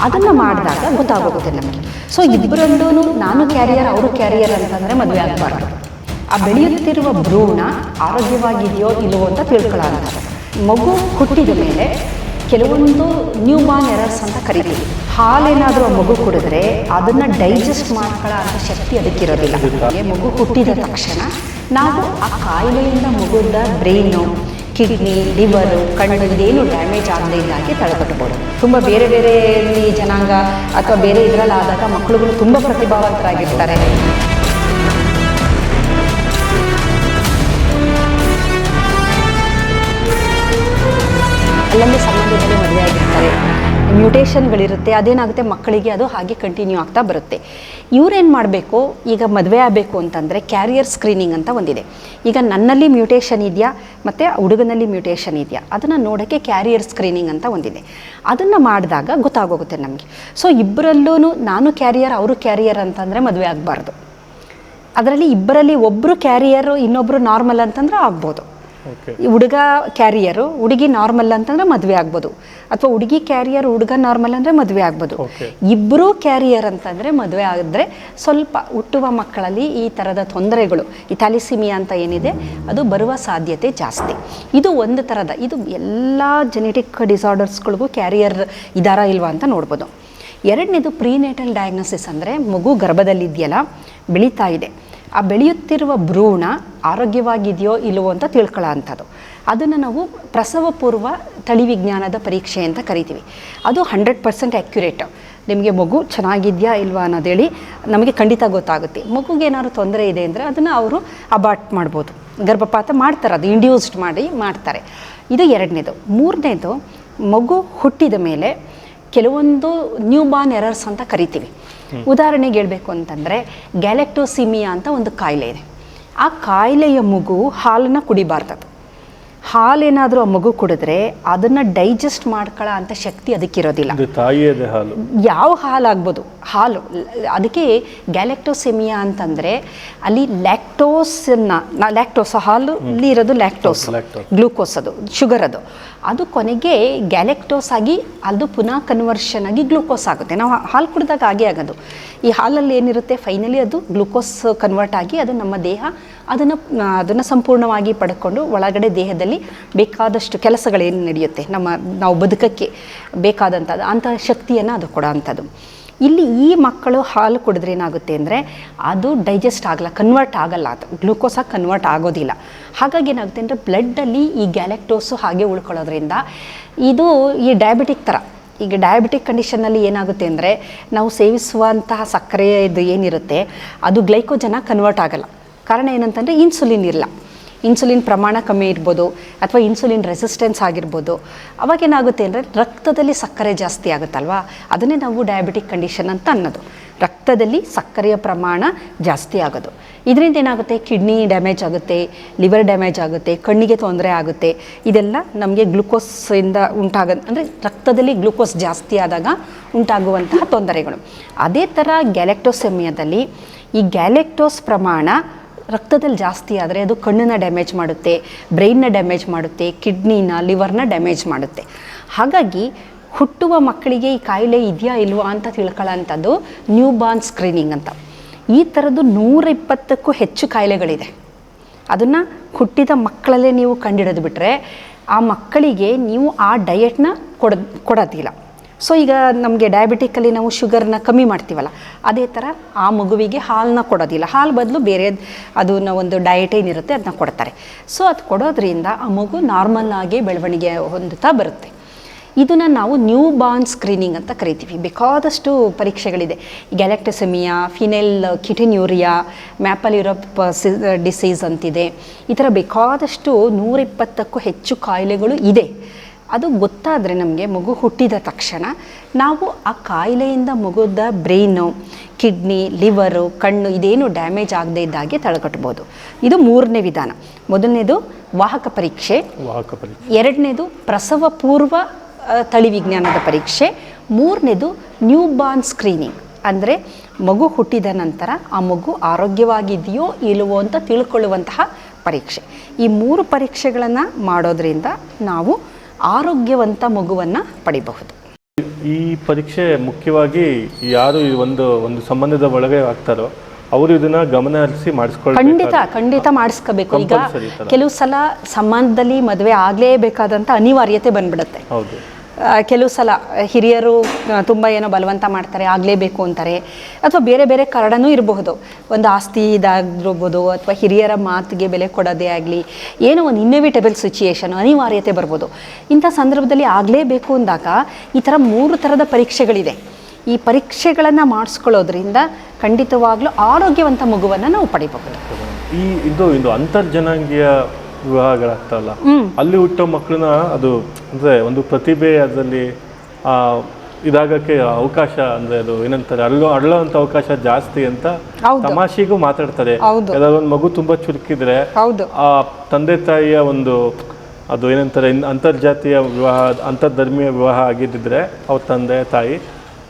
ಅದನ್ನು ಮಾಡಿದಾಗ ಗೊತ್ತಾಗೋಗುತ್ತೆ ನಮಗೆ. ಸೊ ಇಬ್ಬರಲ್ಲೂ ನಾನು ಕ್ಯಾರಿಯರ್ ಅವರು ಕ್ಯಾರಿಯರ್ ಅಂತಂದರೆ ಮದುವೆ ಆಗಬಾರ್ದು. ಆ ಬೆಳೆಯುತ್ತಿರುವ ಭ್ರೂಣ ಆರೋಗ್ಯವಾಗಿದೆಯೋ ಇಲ್ಲವೋ ಅಂತ ತಿಳ್ಕೊಳ್ಳೋಂಥ ಮಗು ಹುಟ್ಟಿದ ಮೇಲೆ ಕೆಲವೊಂದು ನ್ಯೂ ಬಾರ್ನ್ ಎರರ್ಸ್ ಅಂತ ಕರಿತೀವಿ. ಹಾಲೇನಾದರೂ ಆ ಮಗು ಕುಡಿದ್ರೆ ಅದನ್ನು ಡೈಜೆಸ್ಟ್ ಮಾಡ್ಕೊಳ್ಳೋ ಅಂಥ ಶಕ್ತಿ ಅದಕ್ಕಿರೋದಿಲ್ಲ. ಮಗು ಹುಟ್ಟಿದ ತಕ್ಷಣ ನಾವು ಆ ಕಾಯಿಲೆಯಿಂದ ಮಗುದ ಬ್ರೈನು, ಕಿಡ್ನಿ, ಲಿವರು, ಕಣ್ಣು ಇದೇನು ಡ್ಯಾಮೇಜ್ ಆಗದೇ ಇದ್ದಾಗೆ ತಡೆಗಟ್ಟಬಹುದು. ತುಂಬ ಬೇರೆ ಬೇರೆ ಜನಾಂಗ ಅಥವಾ ಬೇರೆ ಇದರಲ್ಲಾದಾಗ ಮಕ್ಕಳುಗಳು ತುಂಬ ಪ್ರತಿಭಾವಂತರಾಗಿರ್ತಾರೆ. ಅಲ್ಲಲ್ಲಿ ಸಂಬಂಧದಲ್ಲಿ ಮದುವೆ ಆಗಿರ್ತಾರೆ, ಮ್ಯೂಟೇಷನ್ಗಳಿರುತ್ತೆ. ಅದೇನಾಗುತ್ತೆ ಮಕ್ಕಳಿಗೆ ಅದು ಹಾಗೆ ಕಂಟಿನ್ಯೂ ಆಗ್ತಾ ಬರುತ್ತೆ. ಇವರೇನು ಮಾಡಬೇಕು, ಈಗ ಮದುವೆ ಆಗಬೇಕು ಅಂತಂದರೆ ಕ್ಯಾರಿಯರ್ ಸ್ಕ್ರೀನಿಂಗ್ ಅಂತ ಒಂದಿದೆ. ಈಗ ನನ್ನಲ್ಲಿ ಮ್ಯೂಟೇಷನ್ ಇದೆಯಾ ಮತ್ತು ಹುಡುಗನಲ್ಲಿ ಮ್ಯೂಟೇಷನ್ ಇದೆಯಾ ಅದನ್ನು ನೋಡೋಕ್ಕೆ ಕ್ಯಾರಿಯರ್ ಸ್ಕ್ರೀನಿಂಗ್ ಅಂತ ಒಂದಿದೆ. ಅದನ್ನು ಮಾಡಿದಾಗ ಗೊತ್ತಾಗೋಗುತ್ತೆ ನಮಗೆ. ಸೊ ಇಬ್ಬರಲ್ಲೂ ನಾನು ಕ್ಯಾರಿಯರ್ ಅವರು ಕ್ಯಾರಿಯರ್ ಅಂತಂದರೆ ಮದುವೆ ಆಗಬಾರ್ದು. ಅದರಲ್ಲಿ ಇಬ್ಬರಲ್ಲಿ ಒಬ್ಬರು ಕ್ಯಾರಿಯರು ಇನ್ನೊಬ್ಬರು ನಾರ್ಮಲ್ ಅಂತಂದ್ರೆ ಆಗ್ಬೋದು. ಹುಡುಗ ಕ್ಯಾರಿಯರು ಹುಡುಗಿ ನಾರ್ಮಲ್ ಅಂತಂದ್ರೆ ಮದುವೆ ಆಗ್ಬೋದು, ಅಥವಾ ಹುಡುಗಿ ಕ್ಯಾರಿಯರ್ ಹುಡುಗ ನಾರ್ಮಲ್ ಅಂದರೆ ಮದುವೆ ಆಗ್ಬೋದು. ಇಬ್ಬರೂ ಕ್ಯಾರಿಯರ್ ಅಂತಂದರೆ ಮದುವೆ ಆಗಿದ್ರೆ ಸ್ವಲ್ಪ ಹುಟ್ಟುವ ಮಕ್ಕಳಲ್ಲಿ ಈ ಥರದ ತೊಂದರೆಗಳು, ಈ ಥ್ಯಾಲಿಸೀಮಿಯಾ ಅಂತ ಏನಿದೆ ಅದು ಬರುವ ಸಾಧ್ಯತೆ ಜಾಸ್ತಿ. ಇದು ಒಂದು ಥರದ, ಇದು ಎಲ್ಲ ಜೆನೆಟಿಕ್ ಡಿಸಾರ್ಡರ್ಸ್ಗಳಿಗೂ ಕ್ಯಾರಿಯರ್ ಇದಾರಾ ಇಲ್ವಾ ಅಂತ ನೋಡ್ಬೋದು. ಎರಡನೇದು ಪ್ರೀನೇಟಲ್ ಡಯಾಗ್ನೋಸಿಸ್ ಅಂದರೆ ಮಗು ಗರ್ಭದಲ್ಲಿದೆಯಲ್ಲ, ಬೆಳೀತಾ ಇದೆ, ಆ ಬೆಳೆಯುತ್ತಿರುವ ಭ್ರೂಣ ಆರೋಗ್ಯವಾಗಿದೆಯೋ ಇಲ್ಲವೋ ಅಂತ ತಿಳ್ಕೊಳ್ಳೋ ಅಂಥದ್ದು. ಅದನ್ನು ನಾವು ಪ್ರಸವ ಪೂರ್ವ ತಳಿವಿಜ್ಞಾನದ ಪರೀಕ್ಷೆ ಅಂತ ಕರಿತೀವಿ. ಅದು 100% ಆ್ಯಕ್ಯುರೇಟ್. ನಿಮಗೆ ಮಗು ಚೆನ್ನಾಗಿದೆಯಾ ಇಲ್ವಾ ಅನ್ನೋದೇಳಿ ನಮಗೆ ಖಂಡಿತ ಗೊತ್ತಾಗುತ್ತೆ. ಮಗುಗೆ ಏನಾದ್ರು ತೊಂದರೆ ಇದೆ ಅಂದರೆ ಅದನ್ನು ಅವರು ಅಬಾರ್ಟ್ ಮಾಡ್ಬೋದು, ಗರ್ಭಪಾತ ಮಾಡ್ತಾರೆ, ಅದು ಇಂಡ್ಯೂಸ್ಡ್ ಮಾಡ್ತಾರೆ. ಇದು ಎರಡನೇದು. ಮೂರನೇದು, ಮಗು ಹುಟ್ಟಿದ ಮೇಲೆ ಕೆಲವೊಂದು ನ್ಯೂ ಬಾರ್ನ್ ಎರರ್ಸ್ ಅಂತ ಕರಿತೀವಿ. ಉದಾಹರಣೆಗೆ ಹೇಳಬೇಕು ಅಂತಂದರೆ ಗ್ಯಾಲೆಕ್ಟೋಸಿಮಿಯಾ ಅಂತ ಒಂದು ಕಾಯಿಲೆ ಇದೆ. ಆ ಕಾಯಿಲೆಯ ಮಗು ಹಾಲನ್ನು ಕುಡಿಬಾರ್ದು. ಹಾಲೇನಾದರೂ ಆ ಮಗು ಕುಡಿದ್ರೆ ಅದನ್ನು ಡೈಜೆಸ್ಟ್ ಮಾಡ್ಕೊಳ್ಳೋ ಅಂಥ ಶಕ್ತಿ ಅದಕ್ಕಿರೋದಿಲ್ಲ. ಯಾವ ಹಾಲಾಗ್ಬೋದು, ಹಾಲು. ಅದಕ್ಕೆ ಗ್ಯಾಲೆಕ್ಟೋಸೆಮಿಯಾ ಅಂತಂದರೆ ಅಲ್ಲಿ ಲ್ಯಾಕ್ಟೋಸ್ ಹಾಲಲ್ಲಿ ಇರೋದು ಲ್ಯಾಕ್ಟೋಸ್, ಗ್ಲೂಕೋಸ್, ಅದು ಶುಗರ್, ಅದು ಕೊನೆಗೆ ಗ್ಯಾಲೆಕ್ಟೋಸ್ ಆಗಿ ಅದು ಪುನಃ ಕನ್ವರ್ಷನ್ ಆಗಿ ಗ್ಲೂಕೋಸ್ ಆಗುತ್ತೆ. ನಾವು ಹಾಲು ಕುಡಿದಾಗ ಹಾಗೆ ಆಗೋದು. ಈ ಹಾಲಲ್ಲಿ ಏನಿರುತ್ತೆ ಫೈನಲಿ ಅದು ಗ್ಲೂಕೋಸ್ ಕನ್ವರ್ಟ್ ಆಗಿ ಅದು ನಮ್ಮ ದೇಹ ಅದನ್ನು ಸಂಪೂರ್ಣವಾಗಿ ಪಡ್ಕೊಂಡು ಒಳಗಡೆ ದೇಹದಲ್ಲಿ ಬೇಕಾದಷ್ಟು ಕೆಲಸಗಳೇನು ನಡೆಯುತ್ತೆ, ನಾವು ಬದುಕಕ್ಕೆ ಬೇಕಾದಂಥದ್ದು ಅಂಥ ಶಕ್ತಿಯನ್ನು ಅದು ಕೊಡೋ ಅಂಥದ್ದು. ಇಲ್ಲಿ ಈ ಮಕ್ಕಳು ಹಾಲು ಕುಡಿದ್ರೆ ಏನಾಗುತ್ತೆ ಅಂದರೆ ಅದು ಡೈಜೆಸ್ಟ್ ಆಗಲ್ಲ, ಕನ್ವರ್ಟ್ ಆಗಲ್ಲ, ಅದು ಗ್ಲೂಕೋಸಾಗಿ ಕನ್ವರ್ಟ್ ಆಗೋದಿಲ್ಲ. ಹಾಗಾಗಿ ಏನಾಗುತ್ತೆ ಅಂದರೆ ಬ್ಲಡ್ಡಲ್ಲಿ ಈ ಗ್ಯಾಲೆಕ್ಟೋಸು ಹಾಗೆ ಉಳ್ಕೊಳ್ಳೋದ್ರಿಂದ ಇದು ಈ ಡಯಾಬಿಟಿಕ್ ಥರ. ಈಗ ಡಯಾಬಿಟಿಕ್ ಕಂಡೀಷನ್ನಲ್ಲಿ ಏನಾಗುತ್ತೆ ಅಂದರೆ ನಾವು ಸೇವಿಸುವಂತಹ ಸಕ್ಕರೆ ಇದು ಏನಿರುತ್ತೆ ಅದು ಗ್ಲೈಕೋಜನಾಗಿ ಕನ್ವರ್ಟ್ ಆಗಲ್ಲ. ಕಾರಣ ಏನಂತಂದರೆ ಇನ್ಸುಲಿನ್ ಇಲ್ಲ, ಇನ್ಸುಲಿನ್ ಪ್ರಮಾಣ ಕಮ್ಮಿ ಇರ್ಬೋದು, ಅಥವಾ ಇನ್ಸುಲಿನ್ ರೆಸಿಸ್ಟೆನ್ಸ್ ಆಗಿರ್ಬೋದು. ಅವಾಗೇನಾಗುತ್ತೆ ಅಂದರೆ ರಕ್ತದಲ್ಲಿ ಸಕ್ಕರೆ ಜಾಸ್ತಿ ಆಗುತ್ತಲ್ವಾ, ಅದನ್ನೇ ನಾವು ಡಯಾಬಿಟಿಕ್ ಕಂಡೀಷನ್ ಅಂತ ಅನ್ನೋದು. ರಕ್ತದಲ್ಲಿ ಸಕ್ಕರೆಯ ಪ್ರಮಾಣ ಜಾಸ್ತಿ ಆಗೋದು. ಇದರಿಂದ ಏನಾಗುತ್ತೆ, ಕಿಡ್ನಿ ಡ್ಯಾಮೇಜ್ ಆಗುತ್ತೆ, ಲಿವರ್ ಡ್ಯಾಮೇಜ್ ಆಗುತ್ತೆ, ಕಣ್ಣಿಗೆ ತೊಂದರೆ ಆಗುತ್ತೆ. ಇದೆಲ್ಲ ನಮಗೆ ಗ್ಲೂಕೋಸಿಂದ ಅಂದರೆ ರಕ್ತದಲ್ಲಿ ಗ್ಲೂಕೋಸ್ ಜಾಸ್ತಿ ಆದಾಗ ಉಂಟಾಗುವಂತಹ ತೊಂದರೆಗಳು. ಅದೇ ಥರ ಗ್ಯಾಲೆಕ್ಟೋಸೆಮಿಯಾದಲ್ಲಿ ಈ ಗ್ಯಾಲೆಕ್ಟೋಸ್ ಪ್ರಮಾಣ ರಕ್ತದಲ್ಲಿ ಜಾಸ್ತಿ ಆದರೆ ಅದು ಕಣ್ಣನ್ನು ಡ್ಯಾಮೇಜ್ ಮಾಡುತ್ತೆ, ಬ್ರೈನ್ನ ಡ್ಯಾಮೇಜ್ ಮಾಡುತ್ತೆ, ಕಿಡ್ನಿನ, ಲಿವರ್ನ ಡ್ಯಾಮೇಜ್ ಮಾಡುತ್ತೆ. ಹಾಗಾಗಿ ಹುಟ್ಟುವ ಮಕ್ಕಳಿಗೆ ಈ ಕಾಯಿಲೆ ಇದೆಯಾ ಇಲ್ವಾ ಅಂತ ತಿಳ್ಕೊಳ್ಳೋಂಥದ್ದು ನ್ಯೂ ಬಾರ್ನ್ ಸ್ಕ್ರೀನಿಂಗ್ ಅಂತ. ಈ ಥರದ್ದು 120ಕ್ಕೂ ಹೆಚ್ಚು ಕಾಯಿಲೆಗಳಿದೆ. ಅದನ್ನು ಹುಟ್ಟಿದ ಮಕ್ಕಳಲ್ಲೇ ನೀವು ಕಂಡಿಡಿದು ಬಿಟ್ಟರೆ ಆ ಮಕ್ಕಳಿಗೆ ನೀವು ಆ ಡಯೆಟ್ನ ಕೊಡೋದಿಲ್ಲ. ಸೊ ಈಗ ನಮಗೆ ಡಯಾಬಿಟಿಕ್ಕಲ್ಲಿ ನಾವು ಶುಗರ್ನ ಕಮ್ಮಿ ಮಾಡ್ತೀವಲ್ಲ, ಅದೇ ಥರ ಆ ಮಗುವಿಗೆ ಹಾಲನ್ನ ಕೊಡೋದಿಲ್ಲ. ಹಾಲು ಬದಲು ಬೇರೆ ಅದನ್ನ ಒಂದು ಡಯಟ್ ಏನಿರುತ್ತೆ ಅದನ್ನ ಕೊಡ್ತಾರೆ. ಸೊ ಅದು ಕೊಡೋದ್ರಿಂದ ಆ ಮಗು ನಾರ್ಮಲ್ ಆಗಿ ಬೆಳವಣಿಗೆ ಹೊಂದುತ್ತಾ ಬರುತ್ತೆ. ಇದನ್ನು ನಾವು ನ್ಯೂ ಬಾರ್ನ್ ಸ್ಕ್ರೀನಿಂಗ್ ಅಂತ ಕರಿತೀವಿ. ಬೇಕಾದಷ್ಟು ಪರೀಕ್ಷೆಗಳಿದೆ. ಗ್ಯಾಲೆಕ್ಟೋಸೆಮಿಯಾ, ಫಿನೈಲ್ ಕಿಟಿನ್ಯೂರಿಯಾ, ಮ್ಯಾಪಲ್ ಯುರೋಪ್ ಡಿಸೀಸ್ ಅಂತಿದೆ. ಈ ಥರ ಬೇಕಾದಷ್ಟು 120ಕ್ಕೂ ಹೆಚ್ಚು ಕಾಯಿಲೆಗಳು ಇದೆ. ಅದು ಗೊತ್ತಾದರೆ ನಮಗೆ ಮಗು ಹುಟ್ಟಿದ ತಕ್ಷಣ ನಾವು ಆ ಕಾಯಿಲೆಯಿಂದ ಮಗುದ ಬ್ರೈನು, ಕಿಡ್ನಿ, ಲಿವರು, ಕಣ್ಣು ಇದೇನು ಡ್ಯಾಮೇಜ್ ಆಗದೇ ಇದ್ದಾಗೆ ತಡೆಗಟ್ಬೋದು. ಇದು ಮೂರನೇ ವಿಧಾನ. ಮೊದಲನೇದು ವಾಹಕ ಪರೀಕ್ಷೆ, ಎರಡನೇದು ಪ್ರಸವ ಪೂರ್ವ ತಳಿವಿಜ್ಞಾನದ ಪರೀಕ್ಷೆ, ಮೂರನೇದು ನ್ಯೂ ಬಾರ್ನ್ ಸ್ಕ್ರೀನಿಂಗ್. ಅಂದರೆ ಮಗು ಹುಟ್ಟಿದ ನಂತರ ಆ ಮಗು ಆರೋಗ್ಯವಾಗಿದೆಯೋ ಇಲ್ಲವೋ ಅಂತ ತಿಳ್ಕೊಳ್ಳುವಂತಹ ಪರೀಕ್ಷೆ. ಈ 3 ಪರೀಕ್ಷೆಗಳನ್ನು ಮಾಡೋದ್ರಿಂದ ನಾವು ಆರೋಗ್ಯವಂತ ಮಗುವನ್ನು ಪಡಿಬಹುದು. ಈ ಪರೀಕ್ಷೆ ಮುಖ್ಯವಾಗಿ ಯಾರು ಈ ಒಂದು ಸಂಬಂಧದ ಒಳಗೆ ಆಗ್ತಾರೋ ಅವರು ಇದನ್ನ ಗಮನ ಹರಿಸಿ ಮಾಡಿಸ್ಕೊಳ್ಬೇಕು. ಖಂಡಿತ ಮಾಡಿಸ್ಕೋಬೇಕು. ಈಗ ಕೆಲವು ಸಲ ಸಂಬಂಧದಲ್ಲಿ ಮದುವೆ ಆಗಲೇಬೇಕಾದಂಥ ಅನಿವಾರ್ಯತೆ ಬಂದ್ಬಿಡುತ್ತೆ. ಹೌದು. ಕೆಲವು ಸಲ ಹಿರಿಯರು ತುಂಬ ಏನೋ ಬಲವಂತ ಮಾಡ್ತಾರೆ, ಆಗಲೇಬೇಕು ಅಂತಾರೆ, ಅಥವಾ ಬೇರೆ ಬೇರೆ ಕಾರಣನೂ ಇರಬಹುದು. ಒಂದು ಆಸ್ತಿ ಇದಾಗಿರ್ಬೋದು, ಅಥವಾ ಹಿರಿಯರ ಮಾತಿಗೆ ಬೆಲೆ ಕೊಡೋದೇ ಆಗಲಿ, ಏನೋ ಒಂದು ಇನ್ನೋವೇಟಬಲ್ ಸಿಚುಯೇಷನ್, ಅನಿವಾರ್ಯತೆ ಬರ್ಬೋದು. ಇಂಥ ಸಂದರ್ಭದಲ್ಲಿ ಆಗಲೇಬೇಕು ಅಂದಾಗ ಈ ಥರ 3 ಥರದ ಪರೀಕ್ಷೆಗಳಿದೆ. ಈ ಪರೀಕ್ಷೆಗಳನ್ನು ಮಾಡಿಸ್ಕೊಳ್ಳೋದ್ರಿಂದ ಖಂಡಿತವಾಗ್ಲೂ ಆರೋಗ್ಯವಂತ ಮಗುವನ್ನು ನಾವು ಪಡಿಬಹುದು. ಇದು ಅಂತರ್ಜನಾಂಗೀಯ ವಿವಾಹಗಳಾಗ್ತಾವಲ್ಲ, ಅಲ್ಲಿ ಹುಟ್ಟೋ ಮಕ್ಕಳನ್ನ ಅದು ಅಂದರೆ ಒಂದು ಪ್ರತಿಭೆ ಅದರಲ್ಲಿ ಇದಾಗಕ್ಕೆ ಅವಕಾಶ, ಅಂದರೆ ಅದು ಏನಂತಾರೆ ಅರಳೋ ಅಂತ ಅವಕಾಶ ಜಾಸ್ತಿ ಅಂತ ತಮಾಷೆಗೂ ಮಾತಾಡ್ತಾರೆ. ಯಾವ್ದಾದ್ರು ಒಂದು ಮಗು ತುಂಬಾ ಚುರುಕಿದ್ರೆ ಆ ತಂದೆ ತಾಯಿಯ ಒಂದು ಅದು ಏನಂತಾರೆ ಅಂತರ್ಜಾತೀಯ ವಿವಾಹ, ಅಂತರ್ಧರ್ಮೀಯ ವಿವಾಹ ಆಗಿದ್ದಿದ್ರೆ ಅವ್ರ ತಂದೆ ತಾಯಿ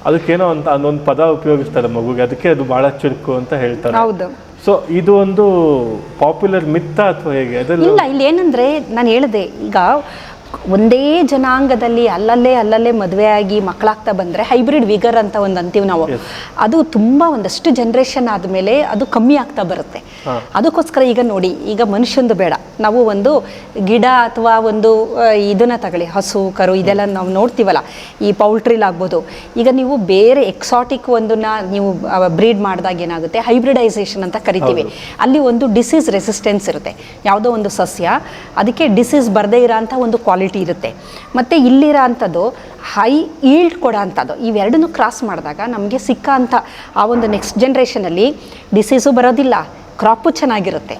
ಅದಕ್ಕೇನೋ ಅಂತ ಅದೊಂದು ಪದ ಉಪಯೋಗಿಸ್ತಾರೆ ಮಗುಗೆ, ಅದಕ್ಕೆ ಅದು ಬಹಳ ಚುರುಕು ಅಂತ ಹೇಳ್ತಾರೆ. ಸೊ ಇದು ಒಂದು ಪಾಪ್ಯುಲರ್ ಮಿತ್ತ ಅಥವಾ ಹೇಗೆ? ಇಲ್ಲ, ಇಲ್ಲಿ ಏನಂದ್ರೆ ನಾನು ಹೇಳಿದೆ, ಈಗ ಒಂದೇ ಜನಾಂಗದಲ್ಲಿ ಅಲ್ಲಲ್ಲೇ ಮದುವೆ ಆಗಿ ಮಕ್ಕಳಾಗ್ತಾ ಬಂದರೆ ಹೈಬ್ರಿಡ್ ವಿಗರ್ ಅಂತ ಒಂದು ಅಂತೀವಿ ನಾವು. ಅದು ತುಂಬ ಒಂದಷ್ಟು ಜನ್ರೇಷನ್ ಆದಮೇಲೆ ಅದು ಕಮ್ಮಿ ಆಗ್ತಾ ಬರುತ್ತೆ. ಅದಕ್ಕೋಸ್ಕರ ಈಗ ನೋಡಿ, ಈಗ ಮನುಷ್ಯಂದು ಬೇಡ, ನಾವು ಒಂದು ಗಿಡ ಅಥವಾ ಒಂದು ಇದನ್ನ ತಗೊಳ್ಳಿ, ಹಸು ಕರು ಇದೆಲ್ಲ ನಾವು ನೋಡ್ತೀವಲ್ಲ, ಈ ಪೌಲ್ಟ್ರಿಲಾಗ್ಬೋದು. ಈಗ ನೀವು ಬೇರೆ ಎಕ್ಸಾಟಿಕ್ ಒಂದನ್ನ ನೀವು ಬ್ರೀಡ್ ಮಾಡಿದಾಗ ಏನಾಗುತ್ತೆ, ಹೈಬ್ರಿಡೈಸೇಷನ್ ಅಂತ ಕರಿತೀವಿ. ಅಲ್ಲಿ ಒಂದು ಡಿಸೀಸ್ ರೆಸಿಸ್ಟೆನ್ಸ್ ಇರುತ್ತೆ. ಯಾವುದೋ ಒಂದು ಸಸ್ಯ ಅದಕ್ಕೆ ಡಿಸೀಸ್ ಬರದೇ ಇರೋ ಅಂಥ ಒಂದು ಕ್ವಾಲಿಟಿ ಇರುತ್ತೆ. ಮತ್ತು ಇಲ್ಲಿರೋ ಅಂಥದ್ದು ಹೈ ಈಲ್ಡ್ ಕೊಡೋ ಅಂಥದ್ದು. ಇವೆರಡನ್ನೂ ಕ್ರಾಸ್ ಮಾಡಿದಾಗ ನಮಗೆ ಸಿಕ್ಕ ಅಂಥ ಆ ಒಂದು ನೆಕ್ಸ್ಟ್ ಜನ್ರೇಷನಲ್ಲಿ ಡಿಸೀಸು ಬರೋದಿಲ್ಲ, ಕ್ರಾಪು ಚೆನ್ನಾಗಿರುತ್ತೆ.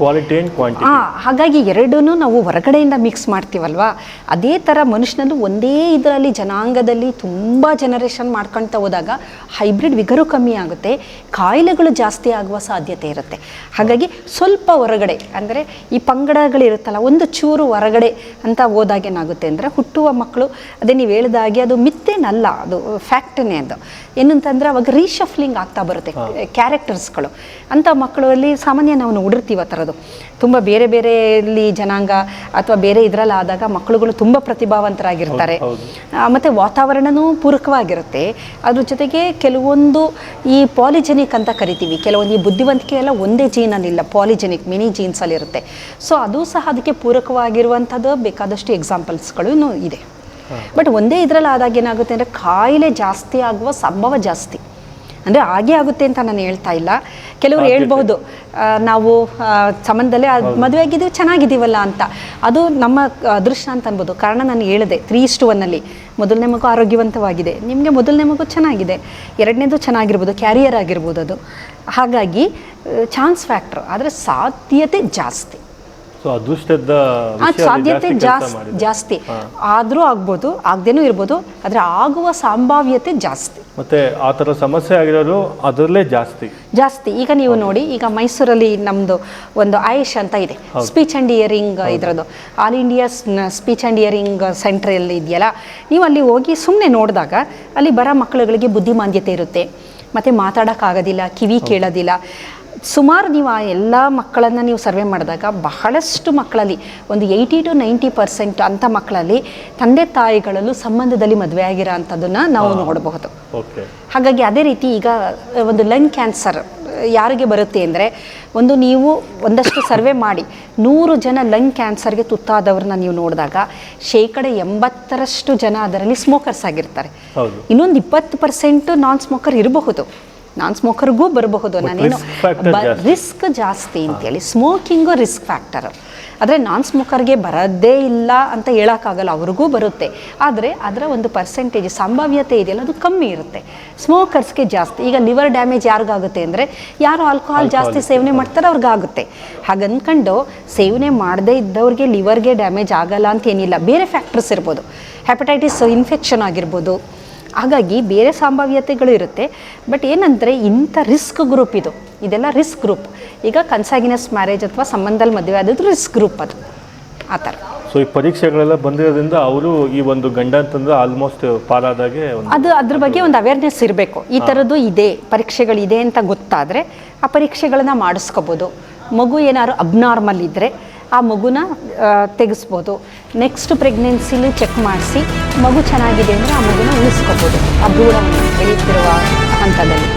ಹಾಗಾಗಿ ಎರಡನ್ನೂ ನಾವು ಹೊರಗಡೆಯಿಂದ ಮಿಕ್ಸ್ ಮಾಡ್ತೀವಲ್ವಾ, ಅದೇ ಥರ ಮನುಷ್ಯನಲ್ಲೂ ಒಂದೇ ಇದರಲ್ಲಿ ಜನಾಂಗದಲ್ಲಿ ತುಂಬ ಜನರೇಷನ್ ಮಾಡ್ಕೊಳ್ತಾ ಹೋದಾಗ ಹೈಬ್ರಿಡ್ ವಿಗರು ಕಮ್ಮಿ ಆಗುತ್ತೆ, ಕಾಯಿಲೆಗಳು ಜಾಸ್ತಿ ಆಗುವ ಸಾಧ್ಯತೆ ಇರುತ್ತೆ. ಹಾಗಾಗಿ ಸ್ವಲ್ಪ ಹೊರಗಡೆ ಅಂದರೆ ಈ ಪಂಗಡಗಳಿರುತ್ತಲ್ಲ, ಒಂದು ಚೂರು ಹೊರಗಡೆ ಅಂತ ಹೋದಾಗ ಏನಾಗುತ್ತೆ ಅಂದರೆ ಹುಟ್ಟುವ ಮಕ್ಕಳು, ಅದೇ ನೀವು ಹೇಳಿದಾಗೆ ಅದು ಮಿತ್ತೇನಲ್ಲ, ಅದು ಫ್ಯಾಕ್ಟನೇ. ಅದು ಏನಂತಂದರೆ ಅವಾಗ ರೀಶಫ್ಲಿಂಗ್ ಆಗ್ತಾ ಬರುತ್ತೆ ಕ್ಯಾರೆಕ್ಟರ್ಸ್ಗಳು. ಅಂಥ ಮಕ್ಕಳಲ್ಲಿ ಸಾಮಾನ್ಯ ನಾವು ನೋಡಿರ್ತೀವಿ ಆ ಥರದ್ದು. ತುಂಬ ಬೇರೆ ಬೇರೆಯಲ್ಲಿ ಜನಾಂಗ ಅಥವಾ ಬೇರೆ ಇದರಲ್ಲಿ ಆದಾಗ ಮಕ್ಕಳುಗಳು ತುಂಬ ಪ್ರತಿಭಾವಂತರಾಗಿರ್ತಾರೆ. ಮತ್ತು ವಾತಾವರಣವೂ ಪೂರಕವಾಗಿರುತ್ತೆ. ಅದ್ರ ಜೊತೆಗೆ ಕೆಲವೊಂದು ಈ ಪಾಲಿಜೆನಿಕ್ ಅಂತ ಕರಿತೀವಿ, ಕೆಲವೊಂದು ಈ ಬುದ್ಧಿವಂತಿಕೆ ಎಲ್ಲ ಒಂದೇ ಜೀನಲ್ಲಿಲ್ಲ, ಪಾಲಿಜೆನಿಕ್ ಮಿನಿ ಜೀನ್ಸಲ್ಲಿರುತ್ತೆ. ಸೊ ಅದು ಸಹ ಅದಕ್ಕೆ ಪೂರಕವಾಗಿರುವಂಥದ್ದು ಬೇಕಾದಷ್ಟು ಎಕ್ಸಾಂಪಲ್ಸ್ಗಳು ಇನ್ನೂ ಇದೆ. ಬಟ್ ಒಂದೇ ಇದರಲ್ಲಿ ಆದಾಗ ಏನಾಗುತ್ತೆ ಅಂದರೆ ಕಾಯಿಲೆ ಜಾಸ್ತಿ ಆಗುವ ಸಂಭವ ಜಾಸ್ತಿ. ಅಂದರೆ ಹಾಗೆ ಆಗುತ್ತೆ ಅಂತ ನಾನು ಹೇಳ್ತಾ ಇಲ್ಲ. ಕೆಲವರು ಹೇಳ್ಬಹುದು ನಾವು ಸಂಬಂಧದಲ್ಲೇ ಮದುವೆ ಆಗಿದ್ದೀವಿ ಚೆನ್ನಾಗಿದ್ದೀವಲ್ಲ ಅಂತ, ಅದು ನಮ್ಮ ಅದೃಷ್ಟ ಅಂತ ಅನ್ಬೋದು. ಕಾರಣ ನಾನು ಹೇಳಿದೆ 3:1 ಮೊದಲನೇ ಮಗು ಆರೋಗ್ಯವಂತವಾಗಿದೆ, ನಿಮಗೆ ಮೊದಲನೇ ಮಗು ಚೆನ್ನಾಗಿದೆ, ಎರಡನೇದು ಚೆನ್ನಾಗಿರ್ಬೋದು, ಕ್ಯಾರಿಯರ್ ಆಗಿರ್ಬೋದು ಅದು. ಹಾಗಾಗಿ ಚಾನ್ಸ್ ಫ್ಯಾಕ್ಟ್ರ್, ಆದರೆ ಸಾಧ್ಯತೆ ಜಾಸ್ತಿ. ಸಾಧ್ಯತೆ ಜಾಸ್ತಿ ಆದರೂ ಆಗ್ಬೋದು, ಆಗದೇನೂ ಇರ್ಬೋದು, ಆದರೆ ಆಗುವ ಸಂಭಾವ್ಯತೆ ಜಾಸ್ತಿ. ಮತ್ತೆ ಆ ಥರ ಸಮಸ್ಯೆ ಆಗಿರೋರು ಅದರಲ್ಲೇ ಜಾಸ್ತಿ. ಈಗ ನೀವು ನೋಡಿ, ಈಗ ಮೈಸೂರಲ್ಲಿ ನಮ್ಮದು ಒಂದು ಆಯುಷ್ ಅಂತ ಇದೆ, ಸ್ಪೀಚ್ ಆ್ಯಂಡ್ ಹಿಯರಿಂಗ್ ಇದರದ್ದು, all India speech and hearing ಸೆಂಟ್ರಲ್ಲಿ ಇದೆಯಲ್ಲ, ನೀವು ಅಲ್ಲಿ ಹೋಗಿ ಸುಮ್ಮನೆ ನೋಡಿದಾಗ ಅಲ್ಲಿ ಬರೋ ಮಕ್ಕಳುಗಳಿಗೆ ಬುದ್ಧಿಮಾಂದ್ಯತೆ ಇರುತ್ತೆ, ಮತ್ತು ಮಾತಾಡೋಕ್ಕಾಗೋದಿಲ್ಲ, ಕಿವಿ ಕೇಳೋದಿಲ್ಲ. ಸುಮಾರು ನೀವು ಆ ಎಲ್ಲ ಮಕ್ಕಳನ್ನು ನೀವು ಸರ್ವೆ ಮಾಡಿದಾಗ ಬಹಳಷ್ಟು ಮಕ್ಕಳಲ್ಲಿ ಒಂದು 80 to 90% ಅಂಥ ಮಕ್ಕಳಲ್ಲಿ ತಂದೆ ತಾಯಿಗಳಲ್ಲೂ ಸಂಬಂಧದಲ್ಲಿ ಮದುವೆ ಆಗಿರೋ ಅಂಥದ್ದನ್ನು ನಾವು ನೋಡಬಹುದು. ಹಾಗಾಗಿ ಅದೇ ರೀತಿ ಈಗ ಒಂದು ಲಂಗ್ ಕ್ಯಾನ್ಸರ್ ಯಾರಿಗೆ ಬರುತ್ತೆ ಅಂದರೆ, ನೀವು ಒಂದಷ್ಟು ಸರ್ವೆ ಮಾಡಿ 100 ಜನ ಲಂಗ್ ಕ್ಯಾನ್ಸರ್ಗೆ ತುತ್ತಾದವ್ರನ್ನ ನೀವು ನೋಡಿದಾಗ 80% ಜನ ಅದರಲ್ಲಿ ಸ್ಮೋಕರ್ಸ್ ಆಗಿರ್ತಾರೆ. ಇನ್ನೊಂದು 20% ನಾನ್ ಸ್ಮೋಕರ್ ಇರಬಹುದು, ನಾನ್ ಸ್ಮೋಕರ್ಗೂ ಬರಬಹುದು. ನಾನೇನು ರಿಸ್ಕ್ ಜಾಸ್ತಿ ಅಂತೇಳಿ, ಸ್ಮೋಕಿಂಗು ರಿಸ್ಕ್ ಫ್ಯಾಕ್ಟರು. ಆದರೆ ನಾನ್ ಸ್ಮೋಕರ್ಗೆ ಬರೋದೇ ಇಲ್ಲ ಅಂತ ಹೇಳೋಕ್ಕಾಗಲ್ಲ, ಅವ್ರಿಗೂ ಬರುತ್ತೆ. ಆದರೆ ಅದರ ಒಂದು ಪರ್ಸೆಂಟೇಜ್ ಸಂಭಾವ್ಯತೆ ಇದೆಯಲ್ಲ ಅದು ಕಮ್ಮಿ ಇರುತ್ತೆ, ಸ್ಮೋಕರ್ಸ್ಗೆ ಜಾಸ್ತಿ. ಈಗ ಲಿವರ್ ಡ್ಯಾಮೇಜ್ ಯಾರಿಗಾಗುತ್ತೆ ಅಂದರೆ, ಯಾರು ಆಲ್ಕೋಹಾಲ್ ಜಾಸ್ತಿ ಸೇವನೆ ಮಾಡ್ತಾರೆ ಅವ್ರಿಗಾಗುತ್ತೆ. ಹಾಗನ್ಕೊಂಡು ಸೇವನೆ ಮಾಡದೇ ಇದ್ದವ್ರಿಗೆ ಲಿವರ್ಗೆ ಡ್ಯಾಮೇಜ್ ಆಗಲ್ಲ ಅಂತ ಏನಿಲ್ಲ, ಬೇರೆ ಫ್ಯಾಕ್ಟರ್ಸ್ ಇರ್ಬೋದು, ಹೆಪಟೈಟಿಸ್ ಇನ್ಫೆಕ್ಷನ್ ಆಗಿರ್ಬೋದು. ಹಾಗಾಗಿ ಬೇರೆ ಸಂಭಾವ್ಯತೆಗಳು ಇರುತ್ತೆ. ಬಟ್ ಏನಂದರೆ ಇಂಥ ರಿಸ್ಕ್ ಗ್ರೂಪ್ ಇದೆಲ್ಲ ರಿಸ್ಕ್ ಗ್ರೂಪ್. ಈಗ ಕನ್ಸಾಗಿನಸ್ ಮ್ಯಾರೇಜ್ ಅಥವಾ ಸಂಬಂಧದಲ್ಲಿ ಮದುವೆ ಆದದ್ದು ರಿಸ್ಕ್ ಗ್ರೂಪ್, ಅದು ಆ ಥರ. ಸೊ ಈ ಪರೀಕ್ಷೆಗಳೆಲ್ಲ ಬಂದಿರೋದ್ರಿಂದ ಅವರು ಈ ಒಂದು ಗಂಡ ಅಂತಂದ್ರೆ ಆಲ್ಮೋಸ್ಟ್ ಪಾರಾದಾಗೆ ಅದ್ರ ಬಗ್ಗೆ ಒಂದು ಅವೇರ್ನೆಸ್ ಇರಬೇಕು. ಈ ಥರದ್ದು ಇದೆ, ಪರೀಕ್ಷೆಗಳಿದೆ ಅಂತ ಗೊತ್ತಾದರೆ ಆ ಪರೀಕ್ಷೆಗಳನ್ನ ಮಾಡಿಸ್ಕೋಬೋದು. ಮಗು ಏನಾದ್ರು ಅಬ್ನಾರ್ಮಲ್ ಇದ್ದರೆ ಆ ಮಗುನ ತೆಗೆಸ್ಬೋದು. ನೆಕ್ಸ್ಟ್ ಪ್ರೆಗ್ನೆನ್ಸಿಲಿ ಚೆಕ್ ಮಾಡಿಸಿ ಮಗು ಚೆನ್ನಾಗಿದೆ ಅಂದರೆ ಆ ಮಗುನ ಉಳಿಸ್ಕೋಬೋದು ಆ ಭ್ರೂಣವನ್ನು ಬೆಳೀತಿರುವ ಹಂತದಲ್ಲಿ.